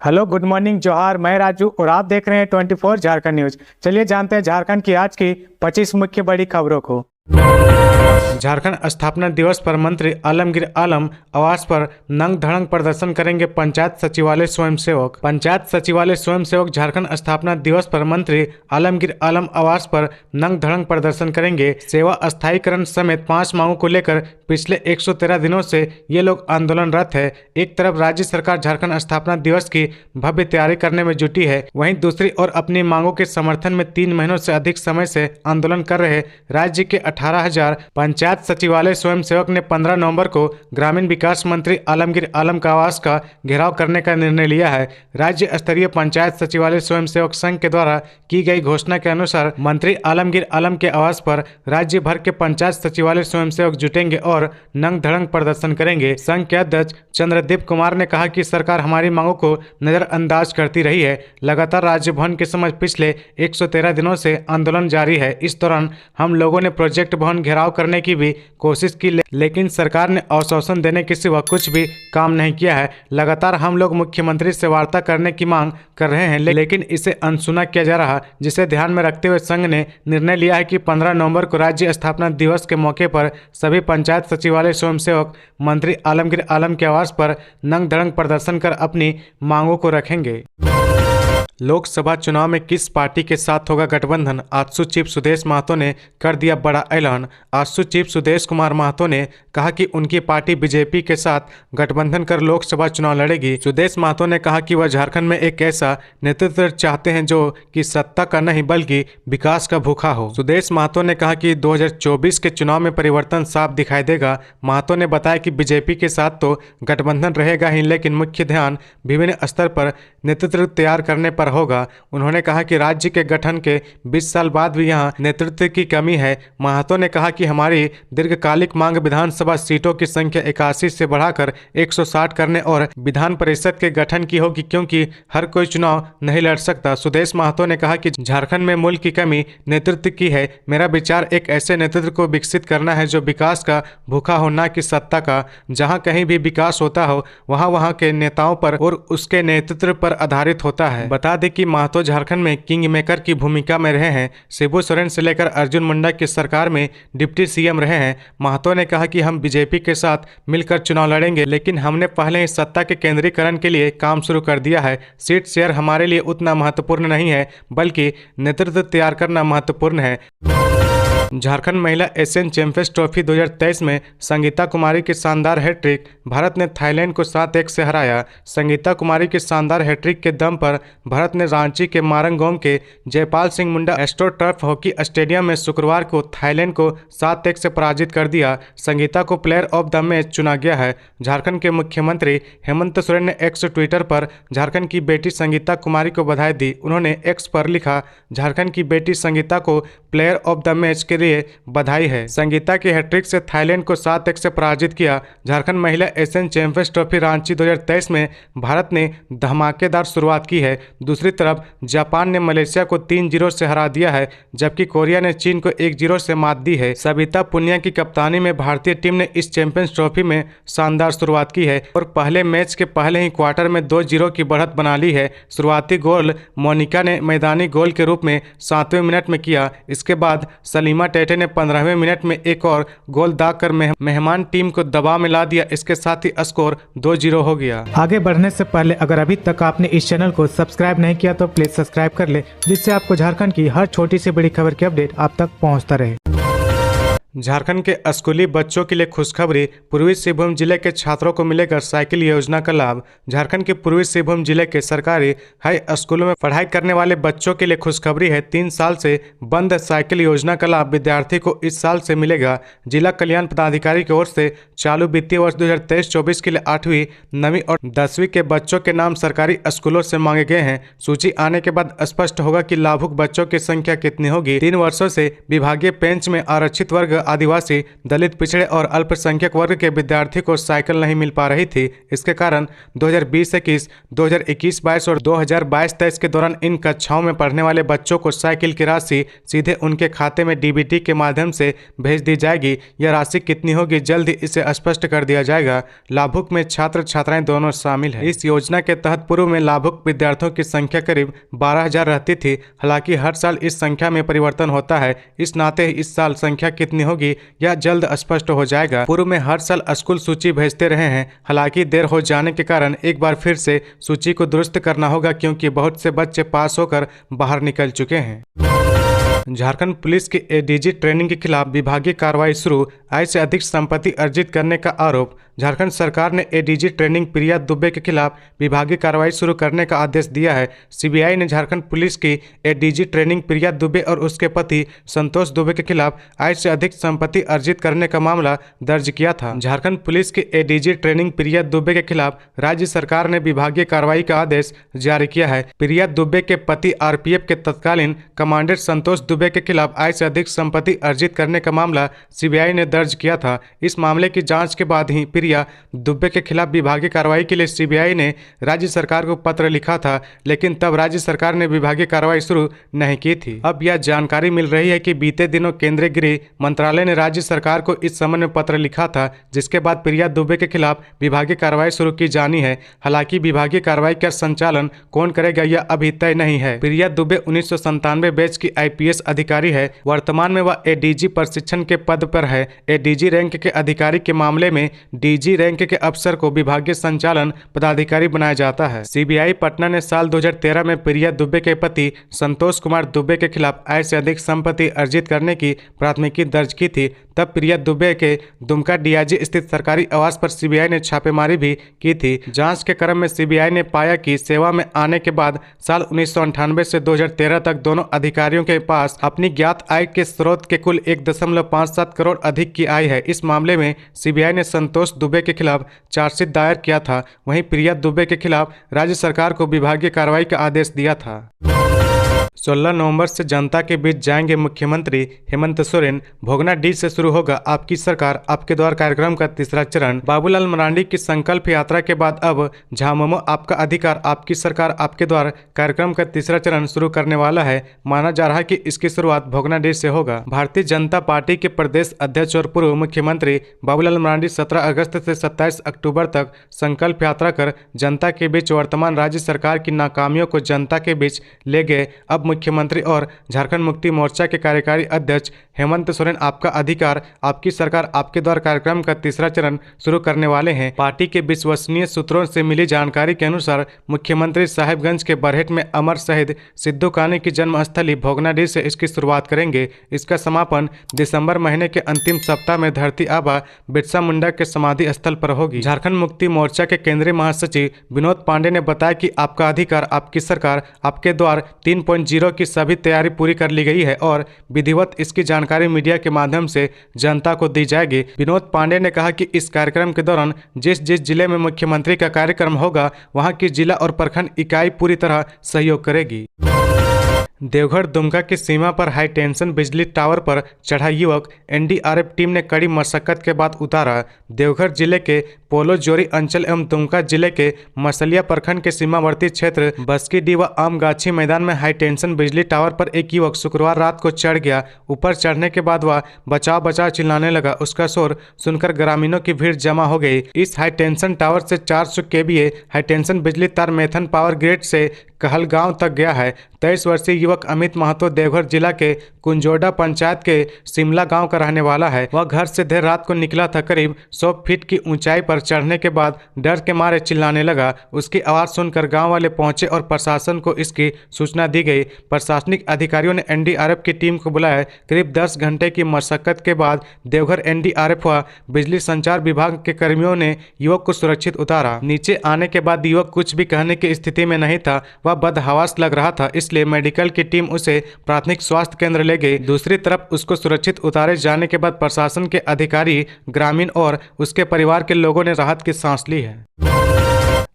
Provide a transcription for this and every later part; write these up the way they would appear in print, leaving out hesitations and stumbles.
Hello, good morning, जोहार। मैं राजू और आप देख रहे हैं 24 झारखंड न्यूज। चलिए जानते हैं झारखंड की आज की 25 मुख्य बड़ी खबरों को। झारखंड स्थापना दिवस पर मंत्री आलमगीर आलम आवास पर नंग धड़ंग प्रदर्शन करेंगे पंचायत सचिवालय स्वयंसेवक। पंचायत सचिवालय स्वयंसेवक झारखंड स्थापना दिवस पर मंत्री आलमगीर आलम आवास पर नंग धड़ंग प्रदर्शन करेंगे। सेवा स्थायीकरण समेत 5 मांगों को लेकर पिछले 113 दिनों से ये लोग आंदोलनरत है। एक तरफ राज्य सरकार झारखंड स्थापना दिवस की भव्य तैयारी करने में जुटी है, वहीं दूसरी ओर अपनी मांगों के समर्थन में 3 महीनों से अधिक समय से आंदोलन कर रहे राज्य के 18,000 पंचायत सचिवालय स्वयंसेवक ने 15 नवंबर को ग्रामीण विकास मंत्री आलमगीर आलम का आवास का घेराव करने का निर्णय लिया है। राज्य स्तरीय पंचायत सचिवालय स्वयंसेवक संघ के द्वारा की गई घोषणा के अनुसार मंत्री आलमगीर आलम के आवास पर राज्य भर के पंचायत सचिवालय स्वयंसेवक जुटेंगे और नंग धड़ंग प्रदर्शन करेंगे। संघ के अध्यक्ष चंद्रदीप कुमार ने कहा कि सरकार हमारी मांगों को नजरअंदाज करती रही है। लगातार राज्य भवन के समक्ष पिछले 113 दिनों से आंदोलन जारी है। इस दौरान हम लोगों ने प्रोजेक्ट भवन घेराव करने की भी कोशिश की, लेकिन सरकार ने आश्वासन देने के सिवा कुछ भी काम नहीं किया है। लगातार हम लोग मुख्यमंत्री से वार्ता करने की मांग कर रहे हैं, लेकिन इसे अनसुना किया जा रहा, जिसे ध्यान में रखते हुए संघ ने निर्णय लिया है कि 15 नवंबर को राज्य स्थापना दिवस के मौके पर सभी पंचायत सचिवालय स्वयंसेवक मंत्री आलमगीर आलम के आवास पर नंग धड़ंग प्रदर्शन कर अपनी मांगों को रखेंगे। लोकसभा चुनाव में किस पार्टी के साथ होगा गठबंधन? आजसू चीफ सुदेश महतो ने कर दिया बड़ा ऐलान। आजसू चीफ सुदेश कुमार महतो ने कहा कि उनकी पार्टी बीजेपी के साथ गठबंधन कर लोकसभा चुनाव लड़ेगी। सुदेश महतो ने कहा कि वह झारखंड में एक ऐसा नेतृत्व चाहते हैं जो कि सत्ता का नहीं बल्कि विकास का भूखा हो। सुदेश महतो ने कहा कि 2024 के चुनाव में परिवर्तन साफ दिखाई देगा। महतो ने बताया कि बीजेपी के साथ तो गठबंधन रहेगा ही, लेकिन मुख्य ध्यान विभिन्न स्तर पर नेतृत्व तैयार करने पर होगा। उन्होंने कहा कि राज्य के गठन के 20 साल बाद भी यहां नेतृत्व की कमी है। महतो ने कहा कि हमारी दीर्घकालिक मांग विधानसभा सीटों की संख्या 81 से बढ़ाकर 160 करने और विधान परिषद के गठन की होगी, क्योंकि हर कोई चुनाव नहीं लड़ सकता। सुदेश महतो ने कहा कि झारखंड में मूल की कमी नेतृत्व की है। मेरा विचार एक ऐसे नेतृत्व को विकसित करना है जो विकास का भूखा हो, न कि सत्ता का। जहां कहीं भी विकास होता हो वहां के नेताओं पर और उसके नेतृत्व पर आधारित होता है। बता दें कि महतो झारखंड में किंग मेकर की भूमिका में रहे हैं। शिबू सोरेन से लेकर अर्जुन मुंडा की सरकार में डिप्टी सीएम रहे हैं। महतो ने कहा कि हम बीजेपी के साथ मिलकर चुनाव लड़ेंगे, लेकिन हमने पहले ही सत्ता के केंद्रीकरण के लिए काम शुरू कर दिया है। सीट शेयर हमारे लिए उतना महत्वपूर्ण नहीं है, बल्कि नेतृत्व तैयार करना महत्वपूर्ण है। झारखंड महिला एशियन चैंपियंस ट्रॉफी 2023 में संगीता कुमारी की शानदार हैट्रिक, भारत ने थाईलैंड को 7-1 से हराया। संगीता कुमारी की शानदार हैट्रिक के दम पर भारत ने रांची के मारंगोम के Jaipal Singh Munda astro turf hockey stadium में शुक्रवार को थाईलैंड को 7-1 से पराजित कर दिया। संगीता को प्लेयर ऑफ द मैच चुना गया है। झारखंड के मुख्यमंत्री हेमंत सोरेन ने एक्स ट्विटर पर झारखंड की बेटी संगीता कुमारी को बधाई दी। उन्होंने एक्स पर लिखा, झारखंड की बेटी संगीता को प्लेयर ऑफ द मैच के लिए बधाई है। संगीता की हैट्रिक से थाईलैंड को 7-1 से पराजित किया। झारखंड महिला एशियन चैंपियंस ट्रॉफी रांची 2023 में भारत ने धमाकेदार शुरुआत की है। दूसरी तरफ जापान ने मलेशिया को 3-0 से हरा दिया है, जबकि कोरिया ने चीन को 1-0 से मात दी है। सविता पुनिया की कप्तानी में भारतीय टीम ने इस चैंपियंस ट्रॉफी में शानदार शुरुआत की है और पहले मैच के पहले ही क्वार्टर में 2-0 की बढ़त बना ली है। शुरुआती गोल मोनिका ने मैदानी गोल के रूप में 7वें मिनट में किया। इसके बाद सलीमा टेटे ने 15वें मिनट में एक और गोल दागकर मेहमान टीम को दबाव में ला दिया। इसके साथ ही स्कोर 2-0 हो गया। आगे बढ़ने से पहले अगर अभी तक आपने इस चैनल को सब्सक्राइब नहीं किया तो प्लीज सब्सक्राइब कर ले, जिससे आपको झारखंड की हर छोटी से बड़ी खबर की अपडेट आप तक पहुंचता रहे। झारखंड के स्कूली बच्चों के लिए खुशखबरी, पूर्वी सिंहभूम जिले के छात्रों को मिलेगा साइकिल योजना का लाभ। झारखंड के पूर्वी सिंहभूम जिले के सरकारी हाई स्कूलों में पढ़ाई करने वाले बच्चों के लिए खुशखबरी है। 3 साल से बंद साइकिल योजना का लाभ विद्यार्थी को इस साल से मिलेगा। जिला कल्याण पदाधिकारी की ओर से चालू वित्तीय वर्ष 2023-24 के लिए 8वीं, 9वीं और 10वीं के बच्चों के नाम सरकारी स्कूलों से मांगे गए हैं। सूची आने के बाद स्पष्ट होगा कि लाभुक बच्चों की संख्या कितनी होगी। 3 वर्षों से विभागीय पेंच में आरक्षित वर्ग आदिवासी, दलित, पिछड़े और अल्पसंख्यक वर्ग के विद्यार्थी को साइकिल नहीं मिल पा रही थी। इसके कारण 2020-21, 2021-22 और 2022-23 के दौरान इन कक्षाओं में पढ़ने वाले बच्चों को साइकिल की राशि सीधे उनके खाते में डीबीटी के माध्यम से भेज दी जाएगी। यह राशि कितनी होगी, जल्द ही इसे स्पष्ट कर दिया जाएगा। लाभुक में छात्र छात्राएं दोनों शामिल हैं। इस योजना के तहत पूर्व में लाभुक विद्यार्थियों की संख्या करीब 12,000 रहती थी। हालांकि हर साल इस संख्या में परिवर्तन होता है, इस नाते इस साल संख्या कितनी होगी यह जल्द स्पष्ट हो जाएगा। पूर्व में हर साल स्कूल सूची भेजते रहे हैं, हालांकि देर हो जाने के कारण एक बार फिर से सूची को दुरुस्त करना होगा, क्योंकि बहुत से बच्चे पास होकर बाहर निकल चुके हैं। झारखंड पुलिस की एडीजी ट्रेनिंग के खिलाफ विभागीय कार्रवाई शुरू, आय से अधिक संपत्ति अर्जित करने का आरोप। झारखंड सरकार ने एडीजी ट्रेनिंग प्रिया दुबे के खिलाफ विभागीय कार्रवाई शुरू करने का आदेश दिया है। सीबीआई ने झारखंड पुलिस की एडीजी ट्रेनिंग प्रिया दुबे और उसके पति संतोष दुबे के खिलाफ आय से अधिक संपत्ति अर्जित करने का मामला दर्ज किया था। झारखंड पुलिस की एडीजी ट्रेनिंग प्रिया दुबे के खिलाफ राज्य सरकार ने विभागीय कार्रवाई का आदेश जारी किया है। प्रिया दुबे के पति आरपीएफ के तत्कालीन कमांडेंट संतोष दुबे के खिलाफ आय से अधिक संपत्ति अर्जित करने का मामला सीबीआई ने दर्ज किया था। इस मामले की जांच के बाद ही प्रिया दुबे के खिलाफ विभागीय कार्रवाई के लिए सीबीआई ने राज्य सरकार को पत्र लिखा था, लेकिन तब राज्य सरकार ने विभागीय कार्रवाई शुरू नहीं की थी। अब यह जानकारी मिल रही है कि बीते दिनों केंद्रीय गृह मंत्रालय ने राज्य सरकार को इस संबंध में पत्र लिखा था, जिसके बाद प्रिया दुबे के खिलाफ विभागीय कार्रवाई शुरू की जानी है। हालांकि विभागीय कार्रवाई का संचालन कौन करेगा यह अभी तय नहीं है। प्रिया दुबे 1997 बैच की आईपीएस अधिकारी है। वर्तमान में वह एडीजी प्रशिक्षण के पद पर है। एडीजी रैंक के अधिकारी के मामले में डीजी रैंक के अफसर को विभागीय संचालन पदाधिकारी बनाया जाता है। सीबीआई पटना ने साल 2013 में प्रिया दुबे के पति संतोष कुमार दुबे के खिलाफ आय से अधिक संपत्ति अर्जित करने की प्राथमिकी दर्ज की थी। तब प्रिया दुबे के दुमका डीआईजी स्थित सरकारी आवास पर सीबीआई ने छापेमारी भी की थी। जांच के क्रम में सीबीआई ने पाया कि सेवा में आने के बाद साल 1998 से 2013 तक दोनों अधिकारियों के पास अपनी ज्ञात आय के स्रोत के कुल 1.57 करोड़ अधिक की आय है। इस मामले में सीबीआई ने संतोष दुबे के खिलाफ चार्जशीट दायर किया था। वहीं प्रिया दुबे के खिलाफ राज्य सरकार को विभागीय कार्रवाई का आदेश दिया था। 16 नवंबर से जनता के बीच जाएंगे मुख्यमंत्री हेमंत सोरेन। भोगनाडीह से शुरू होगा आपकी सरकार आपके द्वार कार्यक्रम का तीसरा चरण। बाबूलाल मरांडी की संकल्प यात्रा के बाद अब झामुमो आपका अधिकार आपकी सरकार आपके द्वार कार्यक्रम का तीसरा चरण शुरू करने वाला है। माना जा रहा है कि इसकी शुरुआत भोगनाडीह से होगा। भारतीय जनता पार्टी के प्रदेश अध्यक्ष और पूर्व मुख्यमंत्री बाबूलाल मरांडी 17 अगस्त से 27 अक्टूबर तक संकल्प यात्रा कर जनता के बीच वर्तमान राज्य सरकार की नाकामियों को जनता के बीच ले गए। अब मुख्यमंत्री और झारखंड मुक्ति मोर्चा के कार्यकारी अध्यक्ष हेमंत सोरेन आपका अधिकार आपकी सरकार आपके द्वार कार्यक्रम का तीसरा चरण शुरू करने वाले हैं। पार्टी के विश्वसनीय सूत्रों से मिली जानकारी के अनुसार मुख्यमंत्री साहिबगंज के बरहेट में अमर शहीद सिद्धू कान्हू की जन्मस्थली भोगनाडीह से इसकी शुरुआत करेंगे। इसका समापन दिसंबर महीने के अंतिम सप्ताह में धरती आबा बिरसा मुंडा के समाधि स्थल पर होगी। झारखंड मुक्ति मोर्चा के केंद्रीय महासचिव विनोद पांडे ने बताया कि आपका अधिकार आपकी सरकार आपके द्वार 3.0 की सभी तैयारी पूरी कर ली गई है और विधिवत इसकी जानकारी मीडिया के माध्यम से जनता को दी जाएगी। विनोद पांडे ने कहा कि इस कार्यक्रम के दौरान जिस जिस जिले में मुख्यमंत्री का कार्यक्रम होगा वहां की जिला और प्रखंड इकाई पूरी तरह सहयोग करेगी। देवघर दुमका की सीमा पर हाई टेंशन बिजली टावर पर चढ़ा युवक एनडीआरएफ टीम ने कड़ी मशक्कत के बाद उतारा। देवघर जिले के पोलो जोरी अंचल एवं दुमका जिले के मसलिया प्रखंड के सीमावर्ती क्षेत्र बस्कीडीह व आमगाछी मैदान में हाई टेंशन बिजली टावर पर एक युवक शुक्रवार रात को चढ़ गया। ऊपर चढ़ने के बाद वह बचाव बचाव चिल्लाने लगा। उसका शोर सुनकर ग्रामीणों की भीड़ जमा हो गई। इस हाई टेंशन टावर से 400 केवीए हाई टेंशन बिजली तार मैथन पावर ग्रिड से कहलगांव तक गया है। 23 वर्षीय युवक अमित महतो देवघर जिला के कुंजोडा पंचायत के सिमला गांव का रहने वाला है। वह घर से देर रात को निकला था। करीब 100 फीट की ऊंचाई पर चढ़ने के बाद डर के मारे चिल्लाने लगा। उसकी आवाज सुनकर गांव वाले पहुंचे और प्रशासन को इसकी सूचना दी गई। प्रशासनिक अधिकारियों ने एनडीआरएफ की टीम को बुलाया। करीब 10 घंटे की मशक्कत के बाद देवघर एनडीआरएफ व बिजली संचार विभाग के कर्मियों ने युवक को सुरक्षित उतारा। नीचे आने के बाद युवक कुछ भी कहने की स्थिति में नहीं था। वह बदहवास लग रहा था, इसलिए मेडिकल की टीम उसे प्राथमिक स्वास्थ्य केंद्र ले गई। दूसरी तरफ उसको सुरक्षित उतारे जाने के बाद प्रशासन के अधिकारी, ग्रामीण और उसके परिवार के लोगों ने राहत की सांस ली है।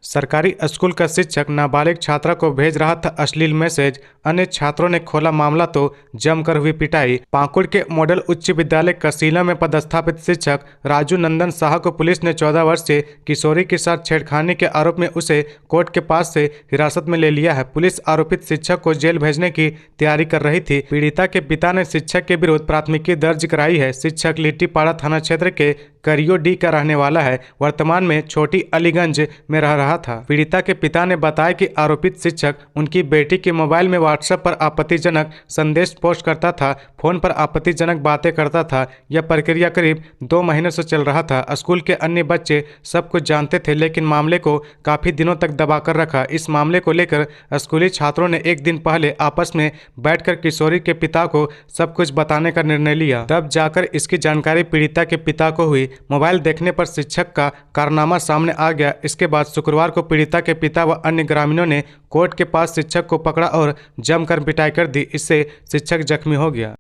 सरकारी स्कूल का शिक्षक नाबालिग छात्रा को भेज रहा था अश्लील मैसेज, अन्य छात्रों ने खोला मामला तो जमकर हुई पिटाई। पाकुड़ के मॉडल उच्च विद्यालय कसीला में पदस्थापित शिक्षक राजू नंदन शाह को पुलिस ने 14 वर्षीय किशोरी के साथ छेड़खानी के आरोप में उसे कोर्ट के पास से हिरासत में ले लिया है। पुलिस आरोपित शिक्षक को जेल भेजने की तैयारी कर रही थी। पीड़िता के पिता ने शिक्षक के विरुद्ध प्राथमिकी दर्ज कराई है। शिक्षक लिट्टीपाड़ा थाना क्षेत्र के करियो डी का रहने वाला है। वर्तमान में छोटी अलीगंज में रह रहा था। पीड़िता के पिता ने बताया कि आरोपित शिक्षक उनकी बेटी के मोबाइल में व्हाट्सएप पर आपत्तिजनक संदेश पोस्ट करता था, फोन पर आपत्तिजनक बातें करता था। यह प्रक्रिया करीब 2 महीनों से चल रहा था। स्कूल के अन्य बच्चे सब कुछ जानते थे, लेकिन मामले को काफी दिनों तक दबाकर रखा। इस मामले को लेकर स्कूली छात्रों ने एक दिन पहले आपस में बैठकर किशोरी के पिता को सब कुछ बताने का निर्णय लिया। तब जाकर इसकी जानकारी पीड़िता के पिता को हुई। मोबाइल देखने पर शिक्षक का कारनामा सामने आ गया। इसके बाद शुक्रवार को पीड़िता के पिता व अन्य ग्रामीणों ने कोर्ट के पास शिक्षक को पकड़ा और जमकर पिटाई कर दी। इससे शिक्षक जख्मी हो गया।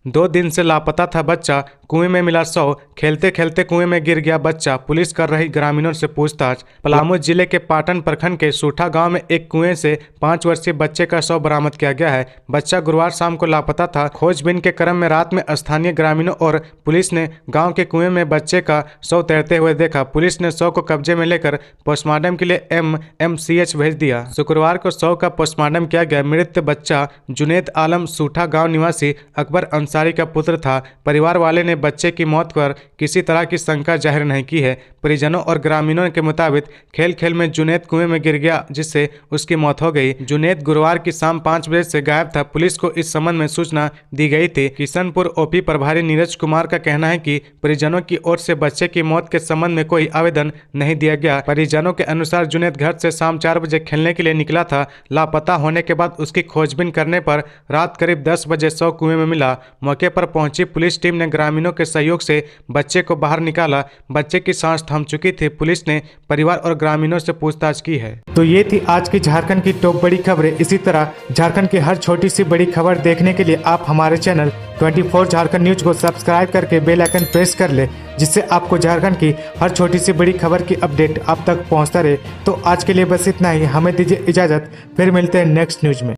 2 दिन से लापता था बच्चा, कुएं में मिला शव। खेलते खेलते कुएं में गिर गया बच्चा, पुलिस कर रही ग्रामीणों से पूछताछ। पलामू जिले के पाटन प्रखंड के सूठा गांव में एक कुएं से 5 वर्षीय बच्चे का शव बरामद किया गया है। बच्चा गुरुवार शाम को लापता था। खोजबीन के क्रम में रात में स्थानीय ग्रामीणों और पुलिस ने गाँव के कुएं में बच्चे का शव तैरते हुए देखा। पुलिस ने शव को कब्जे में लेकर पोस्टमार्टम के लिए MMCH भेज दिया। शुक्रवार को शव का पोस्टमार्टम किया गया। मृत बच्चा जुनेद आलम सूठा गाँव निवासी अकबर अंसारी का पुत्र था। परिवार वाले ने बच्चे की मौत पर किसी तरह की शंका जाहिर नहीं की है। परिजनों और ग्रामीणों के मुताबिक खेल खेल में जुनेद कुएं में गिर गया, जिससे उसकी मौत हो गई। जुनेद गुरुवार की शाम 5 बजे से गायब था। पुलिस को इस संबंध में सूचना दी गई थी। किशनपुर OP प्रभारी नीरज कुमार का कहना है कि परिजनों की ओर से बच्चे की मौत के संबंध में कोई आवेदन नहीं दिया गया। परिजनों के अनुसार जुनेद घर से शाम 4 बजे खेलने के लिए निकला था। लापता होने के बाद उसकी खोजबीन करने पर रात करीब 10 बजे शव कुएं में मिला। मौके पर पहुंची पुलिस टीम ने ग्रामीणों के सहयोग से बच्चे को बाहर निकाला। बच्चे की सांस थम चुकी थी। पुलिस ने परिवार और ग्रामीणों से पूछताछ की है। तो ये थी आज की झारखंड की टॉप बड़ी खबरें। इसी तरह झारखंड की हर छोटी सी बड़ी खबर देखने के लिए आप हमारे चैनल 24 झारखंड न्यूज को सब्सक्राइब करके बेल आइकन प्रेस कर ले, जिससे आपको झारखंड की हर छोटी सी बड़ी खबर की अपडेट आप तक पहुंचता रहे। तो आज के लिए बस इतना ही। हमें दीजिए इजाजत, फिर मिलते हैं नेक्स्ट न्यूज में।